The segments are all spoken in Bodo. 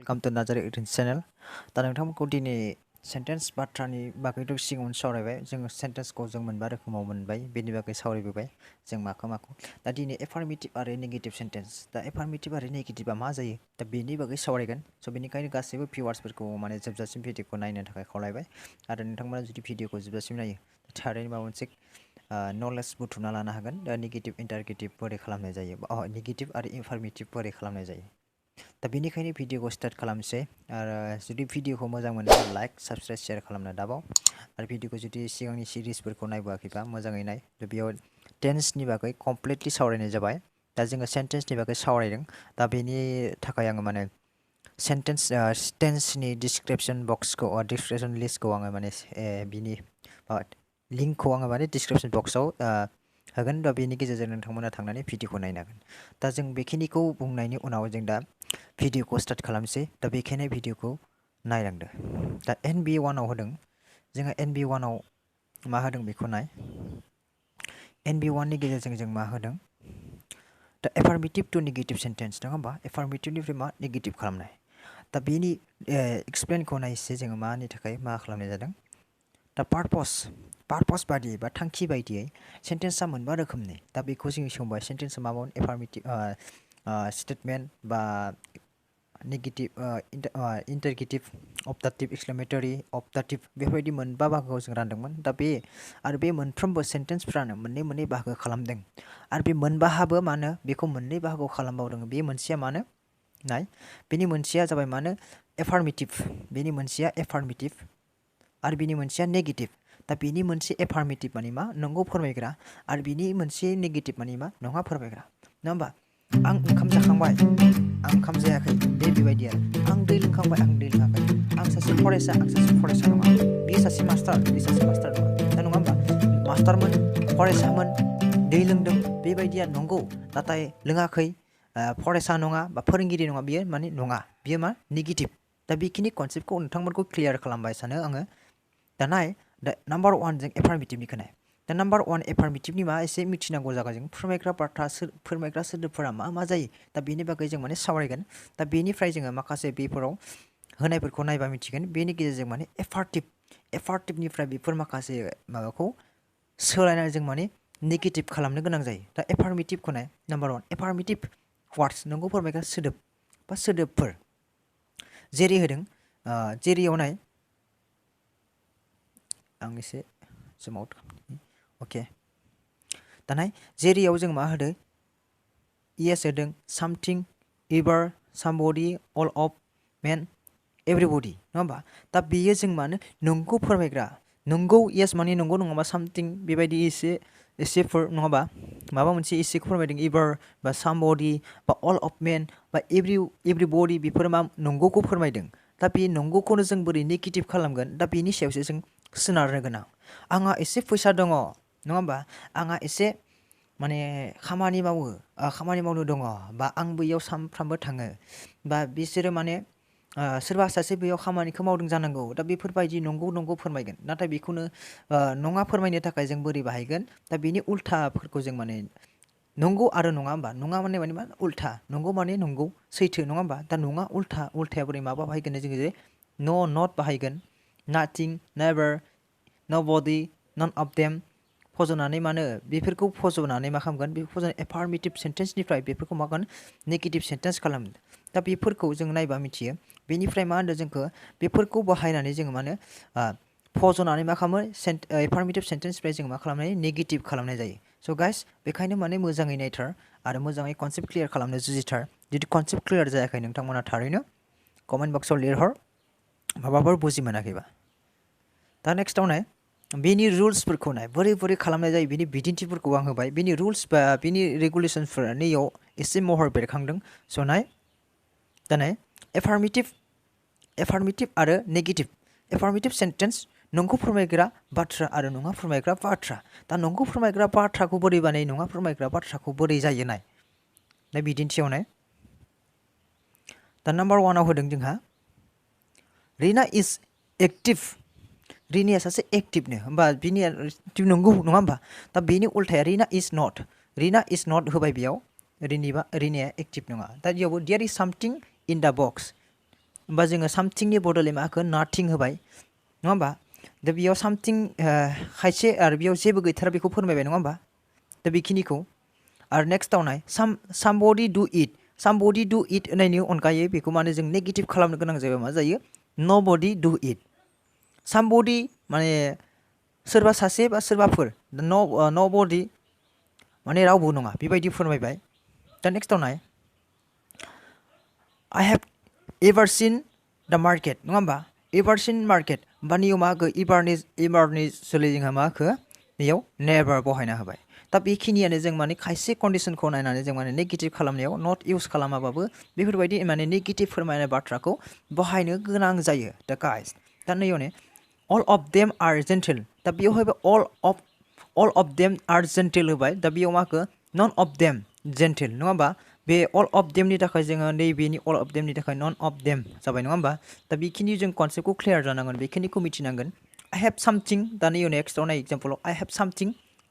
welcome to Narzary channel. दा नोंथांमोनखौ दिनै सेन्टेन्स बाथ्रानि बागैथ' सिगाङावनो सावरायबाय जों सेन्टेन्सखौ जों मोनबा रोखोमाव मोनबाय बेनि बागै सावरायबोबाय जों माखौ दा दिनै एफार्मेटिभ आरो नेगेटिभ सेन्टेन्स दा एफार्मेटिभ आरो नेगेटिभआ मा जायो दा बेनि बागै सावरायगोन स' बेनिखायनो गासैबो भिउवार्सफोरखौ माने जोबजासिम भिडिअखौ नायनो थाखाय खावलायबाय आरो नोंथांमोना जुदि भिडिअखौ जोबजासिम नायो थारैनो माबा मोनसे नलेज बुथुमना लानो हागोन दा नेगेटिभ इन्टारगेटिभ बोरै खालामनाय जायो नेगेटिभ आरो एफार्मेटिभ बोरै खालामनाय जायो दा बेनिखायनो भिडिअखौ स्टार्ट खालामसै आरो जुदि भिडिअखौ मोजां मोनोबा लाइक साबस्क्राइब शेयार खालामनो दाबाव आरो भिडिअखौ जुदि सिगांनि सिरिजफोरखौ नायबोआखैबा मोजाङै नाय बेयाव टेन्सनि बागै कमप्लिटलि सावरायनाय जाबाय दा जोङो सेन्टेन्सनि बागै सावरायदों दा बेनि थाखाय आङो माने टेन्सनि डिसक्रिपसन बक्सखौ डिसक्रिपसन लिस्टखौ आङो माने बिनि लिंकखौ आङो माने डिसक्रिपसन बक्सआव होगोन दा बेनि गेजेरजों नोंथांमोना थांनानै भिडिअखौ नायनो हागोन दा जों बेखिनिखौ बुंनायनि उनाव जों दा भिडिअखौ स्टार्ट खालामसै दा बेखायनो भिडिअखौ नायलांदो दा NB1 आव होदों जोङो NB1 आव मा होदों बेखौ नाय NB1 नि गेजेरजों जों मा होदों दा एफार्मेटिभ टु नेगेटिभ सेन्टेन्स नङा होमबा एफार्मेटिभनिफ्राय मा नेगेटिभ खालामनाय दा बेनि एक्सप्लेनखौ नायसै जोङो मानि थाखाय मा खालामनाय जादों दा पार्पस बादियै बा थांखि बायदियै सेन्टेन्सआ मोनबा रोखोमनि दा बेखौ जों सोंबाय सेन्टेन्सआ मामोन एफार्मेटिभ स्टेटमेन्ट बा नेगेटिभ इन्टारगेटिभ अबजेक्टिभ एक्सक्लेमेटरि अबजेक्टिभ बेफोरबायदि मोनबा बाहागोआव जों रानदोंमोन दा बे मोनफ्रोमबो सेन्टेन्सफ्रानो मोननै बाहागो खालामदों आरो बे मोनबाहाबो मानो बेखौ मोननै बाहागोआव खालामबावदों बे मोनसेया मानो नाय बेनि मोनसेया जाबाय मानो एफार्मेटिभ बेनि मोनसेया एफार्मेटिभ आरो बिनि मोनसेया नेगेटिभ दा बेनि मोनसे एफार्मेटिभ माने मा नंगौ फोरमायग्रा आरो बिनि मोनसे नेगेटिभ माने मा नङा फोरमायग्रा नङा होमबा आं ओंखाम जाखांबाय आं ओंखाम जायाखै बेबायदि आरो आं दै लोंखांबाय आं दै लोङाखै आं सासे फरायसा नङा बियो सासे मास्टार नङा दा नङा होमबा मास्टारमोन फरायसामोन दै लोंदों बेबायदिया नंगौ नाथाय लोङाखै फरायसा नङा बा फोरोंगिरि नङा बियो माने नङा बियो मा नेगेटिभ दा बेखिनि कनसेप्टखौ नोंथांमोनखौ क्लियार खालामबाय सानो आङो दा नाय दा नाम्बार 1 जों एफार्मेटिभनिखौ नाय दा नाम्बार 1 एफार्मेटिभनि मा एसे मिथिनांगौ जागा जों फोरमायग्रा सोदोबफोरा मा जायो दा बेनि बागै जों माने सावरायगोन दा बेनिफ्राय जोङो माखासे बेफोराव होनायफोरखौ नायबा मिथिगोन बेनि गेजेरजों माने एफार्टिभनिफ्राय बेफोर माखासे माबाखौ सोलायनानै जों माने नेगेटिभ खालामनो गोनां जायो दा एफार्मेटिभखौ नाय नाम्बार 1 एफार्मेटिभ वार्डस नंगौ फोरमायग्रा सोदोब बा सोदोबफोर जेरै होदों जेरैयाव नाय आं एसे जुम आउट अके दानाय जेरैयाव जों मा होदों येस होदों सामथिं एभार सामबडि अल अफ मेन एभ्रिबडि नङा होमबा दा बेयो जों मानो नंगौ फोरमायग्रा नंगौ येस माने नंगौ नङाबा सामथिं बेबायदि एसेफोर नङाबा माबा मोनसे एसेखौ फोरमायदों एभार बा सामबडि बा अल अफ मेन बा एभ्रिबडि बेफोर मा नंगौखौ फोरमायदों दा बे नंगौखौनो जों बोरै नेगेटिभ खालामगोन दा बेनि सायावसो जों सोनारनो गोनां आंहा एसे फैसा दङ नङा होमबा आंहा एसे माने खामानि मावनो दङ बा आं बैयाव सानफ्रामबो थाङो बा बिसोरो माने सोरबा सासे बैयाव खामानिखौ मावदों जानांगौ दा बेफोरबायदि नंगौ फोरमायगोन नाथाय बेखौनो नङा फोरमायनो थाखाय जों बोरै बाहायगोन दा बेनि उल्थाफोरखौ जों माने नंगौ आरो नङा होमबा नङा माने मा उल्था नंगौ माने नंगौ सैथो नङा होमबा दा नङा उल्थाया बोरै माबा बाहायगोन जोङो जे नट बाहायगोन नाथिं नेभार नबडि नन अफ देम फज'नानै मानो बेफोरखौ फज'नानै मा खालामगोन बेखौ फज'नानै एफार्मेटिभ सेन्टेन्सनिफ्राय बेफोरखौ मा खालामगोन नेगेटिभ सेन्टेन्स खालामगोन दा बेफोरखौ जों नायबा मिथियो बेनिफ्राय मा होनदों जोंखौ बेफोरखौ बाहायनानै जोङो मानो फज'नानै मा खालामो एफार्मेटिभ सेन्टेन्सनिफ्राय जों मा खालामनाय नेगेटिभ खालामनाय जायो स' गाइस बेखायनो माने मोजाङै नायथार आरो मोजाङै कनसेप्ट क्लियार खालामनो जुजिथार जुदि कनसेप्ट क्लियार जायाखै नोंथांमोना थारैनो कमेन्ट बक्सआव लिरहर माबाफोर बुजि मोनाखैबा दा नेक्स्टआव नाय बेनि रुल्सफोरखौ नाय बोरै खालामनाय जायो बेनि बिदिन्थिफोरखौ आं होबाय बेनि रुल्स बा बेनि रेगुलेसनफोरा नैयाव एसे महर बेरखांदों स' नाय दा नाय एफार्मेटिभ आरो नेगेटिभ एफार्मेटिभ सेन्टेन्स नंगौ फोरमायग्रा बाथ्रा आरो नङा फोरमायग्रा बाथ्रा दा नंगौ फोरमायग्रा बाथ्राखौ बोरै बानायो नङा फोरमायग्रा बाथ्राखौ बोरै जायो नाय दा बिदिन्थियाव नाय दा नाम्बार 1 आव होदों जोंहा रिना इज एक्टिभ रिनाया सासे एक्टिभनो होमबा बिनिया नंगौ नङा होमबा दा बेनि उल्थाया रिना इज नट होबाय बेयाव रिनाया एक्टिभ नङा दा बेयावबो देयर इज सामथिं इन दा बक्स होमबा जोङो सामथिंनि बदलै माखो नाथिं होबाय नङा होमबा दा बेयाव सामथिं खायसे आरो बेयाव जेबो गैथारा बेखौ फोरमायबाय नङा होमबा दा बेखिनिखौ आरो नेक्स्टआव नाय somebody do it होननायनि अनगायै बेखौ माने जों नेगेटिभ खालामनो गोनां जायोबा मा जायो nobody do it somebody माने सोरबा सासे बा सोरबाफोर nobody माने रावबो नङा बेबायदि फोरमायबाय दा नेक्स्टआव नाय I have ever seen the market नङा होमबा ever seen market बानियाव मा होखो everनि सोलाय जोंहा मा होखो बेयाव never बहायना होबाय दा बेखिनियानो जों माने खायसे कन्डिशनखौ नायनानै जों माने नेगेटिभ खालामनायाव नट इउज खालामाबाबो बेफोरबायदि माने नेगेटिभ फोरमायनाय बाथ्राखौ बाहायनो गोनां जायो दा गाइस दा नैयावनो all of them are gentle दा बेयावहाय all of them are gentle होबाय दा बेयाव मा होखो none of them gentle नङा होमबा बे all of them नि थाखाय जोङो नैबेनि all of them नि थाखाय none of them जाबाय नङा होमबा दा बेखिनि जों कनसेप्टखौ क्लियार जानांगोन बेखिनिखौ मिथिनांगोन I have something दा नैयाव नेक्स्टआव नाय एग्जाम्पलाव I have something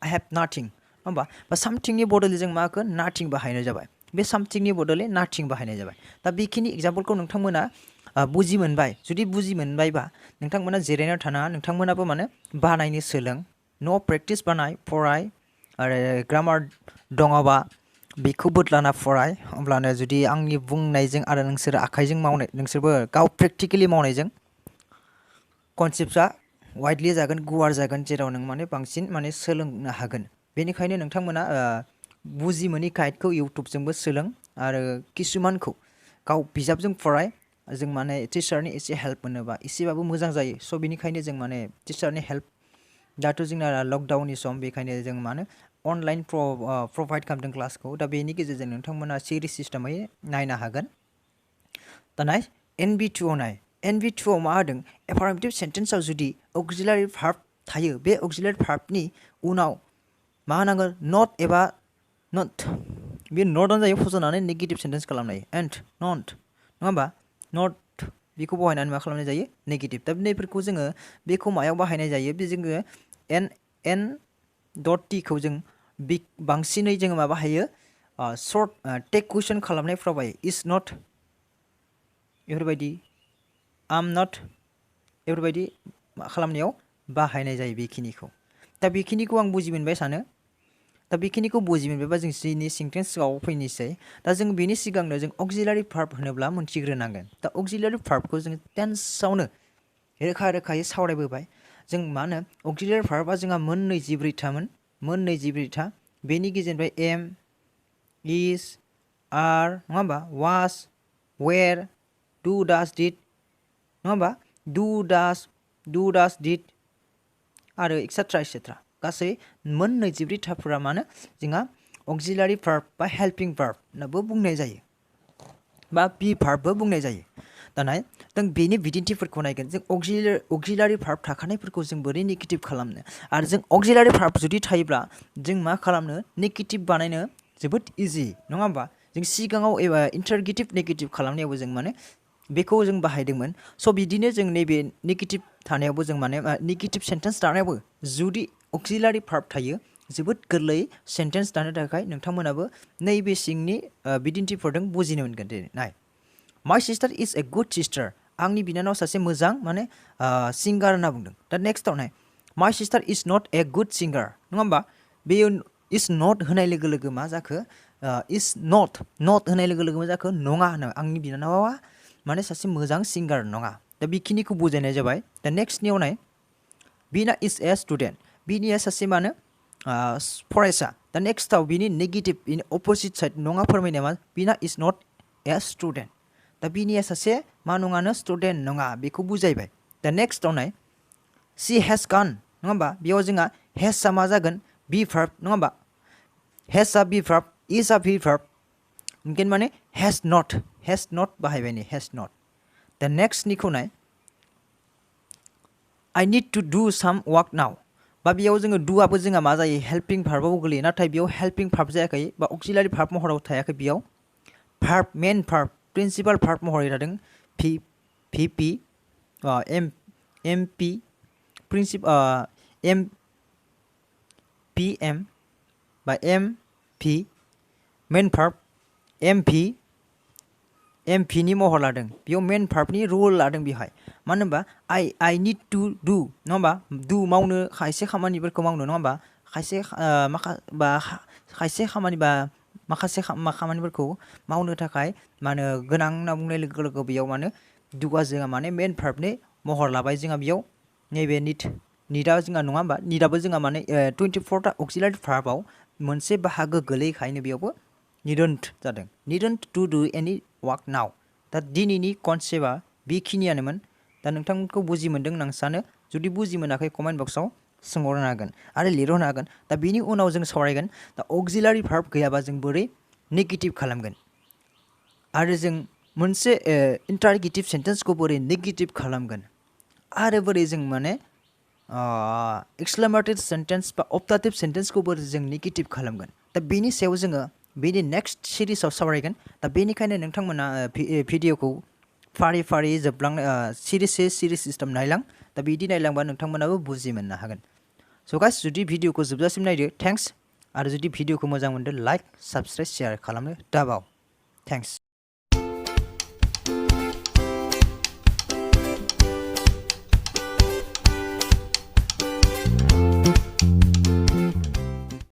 I have nothing होमबा बा somethingनि बदलै जों माखो nothing बाहायनाय जाबाय बे somethingनि बदलै nothing बाहायनाय जाबाय दा बेखिनि एग्जाम्पलखौ नोंथांमोना बुजि मोनबाय जुदि बुजि मोनबायबा नोंथांमोना जिरायना थानाङा नोंथांमोनाबो माने बानायनो सोलों न' प्रेक्टिस बानाय फराय आरो ग्रामार दङबा बेखौ बोदलाना फराय अब्लानो जुदि आंनि बुंनायजों आरो नोंसोर आखाइजों मावनाय नोंसोरबो गाव प्रेक्टिकेलि मावनायजों कनसेप्टआ वाइडलि जागोन गुवार जागोन जेराव नों माने बांसिन माने सोलोंनो हागोन बेनिखायनो नोंथांमोना बुजि मोनि गाइडखौ इउटुबजोंबो सोलों आरो किसुमानखौ गाव बिजाबजों फराय जों माने टिचारनि एसे हेल्प मोनोबा एसेबाबो मोजां जायो स' बेनिखायनो जों माने टिचारनि हेल्प दाथ' जोंना लकडाउननि सम बेखायनो जों माने अनलाइन प्रभाइड खालामदों क्लासखौ दा बेनि गेजेरजों नोंथांमोना सिरिज सिस्टेमै नायनो हागोन दा नाय NB2 नाय NB2 मा होदों एफार्मेटिभ सेन्टेन्सआव जुदि अक्सिलारि भार्ब थायो बे अक्सिलारि भार्बनि उनाव मा होनांगोन नट एबा नट बे नटआनो जायो फज'नानै नेगेटिभ सेन्टेन्स खालामनो हायो एन्ड नट नङा होमबा नट बेखौ बाहायनानै मा खालामनाय जायो नेगेटिभ दा नैफोरखौ जोङो बेखौ मायाव बाहायनाय जायो बे जोङो N.खौ जों बांसिनै जोङो मा बाहायो सर्ट टेक कुइसन खालामनायफ्राव बाहायो इज नट बेफोरबायदि आम नट बेफोरबायदि खालामनायाव बाहायनाय जायो बेखिनिखौ दा बेखिनिखौ आं बुजि मोनबाय सानो दा बेखिनिखौ बुजि मोनबायबा जों जोंनि सेन्टेन्सआव फैनोसै दा जों बेनि सिगांनो जों अक्सिलारि भार्ब होनोब्ला मोनथिग्रोनांगोन दा अक्सिलारि भार्बखौ जों टेन्सआवनो रोखायै सावरायबोबाय जों मा होनो अक्सिलारि भार्बआ जोंहा मोननै जिब्रैथा बेनि गेजेरनिफ्राय एम इज आर नङा होमबा वास वेर डु डास डिड नङा होमबा डु डास डिड आरो एक्सेट्रा गासै मोन 23थाफोरा मानो जोंहा अक्सिलारि भार्ब बा हेल्पिं भार्ब होननाबो बुंनाय जायो बा बि भार्बबो बुंनाय जायो दाना जों बेनि बिदिन्थिफोरखौ नायगोन जों अक्सिलारि भार्ब थाखानायफोरखौ जों बोरै नेगेटिभ खालामनो आरो जों अक्सिलारि भार्ब जुदि थायोब्ला जों मा खालामनो नेगेटिभ बानायनो जोबोद इजि नङा होमबा जों सिगाङाव एबा इन्टारगेटिभ नेगेटिभ खालामनायावबो जों माने बेखौ जों बाहायदोंमोन स' बिदिनो जों नैबे नेगेटिभ थानायावबो जों माने नेगेटिभ सेन्टेन्स दानायावबो जुदि अक्सिलारि भार्ब थायो जोबोद गोरलै सेन्टेन्स दानो थाखाय नोंथांमोनाबो नैबे सिंनि बिदिन्थिफोरजों बुजिनो मोनगोन दे नाय माइ sister is a good sister आंनि बिनानाव सासे मोजां माने सिंगार होनना बुंदों दा नेक्स्टआव नाय माइ sister is not a good सिंगार नङा होमबा बेयो इज नट होनाय लोगो लोगो मा जाखो इज नट होनाय लोगो लोगो मा जाखो नङा होनो आंनि बिनानावा माने सासे मोजां सिंगार नङा दा बेखिनिखौ बुजायनाय जाबाय दा नेक्स्टनियाव नाय बिना इज ए स्टुडेन्ट बिनिया सासे मानो फरायसा दा नेक्स्टआव बिनि नेगेटिभ बिनि अपोजिट साइड नङा फोरमायनाया मा बिना इज नट ए स्टुडेन्ट दा बिनिया सासे मा नङानो स्टुडेन्ट नङा बेखौ बुजायबाय दा नेक्स्टआव नाय सी हेज गान नङा होमबा बेयाव जोंहा हेजआ मा जागोन बि भार्ब नङा होमबा हेजआ बि भार्ब इजआ बि भार्ब ओंखायनो माने हेज नट बाहायबाय नै हेज नट दा नेक्स्टनिखौ नाय I need to do some work now बा बेयाव जोङो डुआबो जोंहा मा जायो हेल्पिं भार्बआव गोलैयो नाथाय बेयाव हेल्पिं भार्ब जायाखै बा अक्सिलारि भार्ब महराव थायाखै बेयाव भार्ब मेन भार्ब प्रिन्सिपाल भार्ब महरै थादों VP MP MPM बा MP मेन भार्ब MP MP नि महर लादों बेयाव मेन भार्बनि रुल लादों बेहाय मानो होनबा I need to do नङा होमबा do मावनो खायसे खामानिफोरखौ मावनो नङा होमबा खायसे खामानि बा माखासे खामानिफोरखौ मावनो थाखाय माने गोनां होनना बुंनाय लोगो लोगो बेयाव माने doआ जोंहा माने मेन भार्बनि महर लाबाय जोंहा बेयाव नैबे निडआ जोंहा नङा होमबा निडआबो जोंहा माने 24टा अक्सिलारि भार्बआव मोनसे बाहागो गोलैखायनो बेयावबो needn't जादों needn't to do any work now दा दिनैनि कनसेप्टआ बेखिनियानोमोन दा नोंथांमोनखौ बुजि मोनदों होनना सानो जुदि बुजि मोनाखै कमेन्ट बक्सआव सोंहरनो हागोन आरो लिरहरनो हागोन दा बेनि उनाव जों सावरायगोन दा अक्सिलारि भार्ब गैयाबा जों बोरै नेगेटिभ खालामगोन आरो जों मोनसे इन्टारगेटिभ सेन्टेन्सखौ बोरै नेगेटिभ खालामगोन आरो बोरै जों माने एक्सक्लेमेटरि सेन्टेन्स बा अप्टाटिभ सेन्टेन्सखौ बोरै जों नेगेटिभ खालामगोन दा बेनि सायाव जोङो बेनि नेक्स्ट सिरिसाव सावरायगोन दा बेनिखायनो नोंथांमोना भिडिअखौ फारि फारि सिरिस सिस्टेम नायलां दा बिदि नायलांबा नोंथांमोनाबो बुजि मोननो हागोन स' गाइस जुदि भिडिअखौ जोबजासिम नायदो थेंक्स आरो जुदि भिडिअखौ मोजां मोनदों लाइक साबस्क्राइब शेयार खालामनो दाबाव थेंक्स